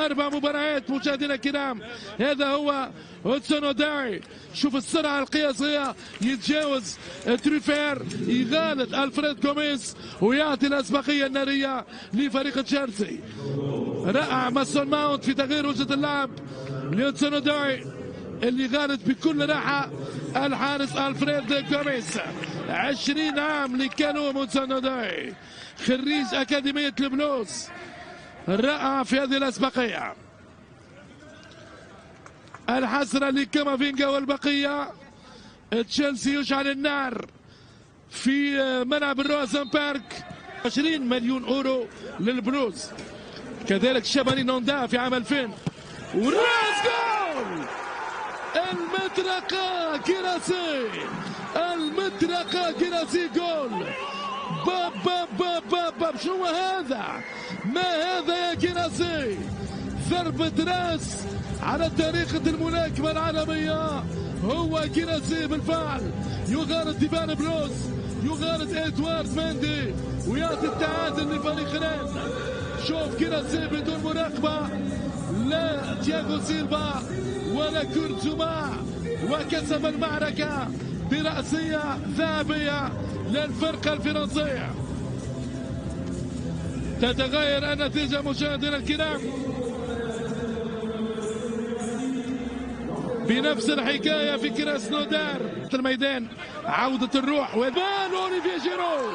4 مباريات مشاهدينا الكرام. هذا هو هودسون اوداي. شوف السرعه القياسيه، يتجاوز تريفير، يغالط الفريد جوميز ويعطي الاسبقيه الناريه لفريق تشيلسي. رائع ماسون ماونت في تغيير وجهه اللعب لهودسون اوداي اللي غالط بكل راحه الحارس الفريد جوميز. 20 عام اللي كانوا هودسون اوداي، خريج اكاديميه البلوز، رائع في هذه الاسبقيه. الحسرة لكامافينجا والبقية. تشيلسي يشعل النار في ملعب الروزن بارك. 20 مليون اورو للبلوز. كذلك شاباني نوندا في عام 2000 وراس جول. المطرقة كيراسي، المطرقة كيراسي جول. باب باب باب باب باب. شنو هذا؟ ما هذا يا كيراسي؟ ضربة راس على طريقة الملاكمة العالمية. هو كيراسي بالفعل يغالط ديفان بلوز، يغالط ادوارد ماندي ويعطي التعادل لفريق رين. شوف كيراسي بدون مراقبة، لا تياغو سيلفا ولا كورتزوما، وكسب المعركة برأسية ذهبية للفرقة الفرنسية. تتغير النتيجة مشاهدينا الكرام. بنفس الحكاية في كراسنودار الميدان. عودة الروح وبال أوليفيه جيرو.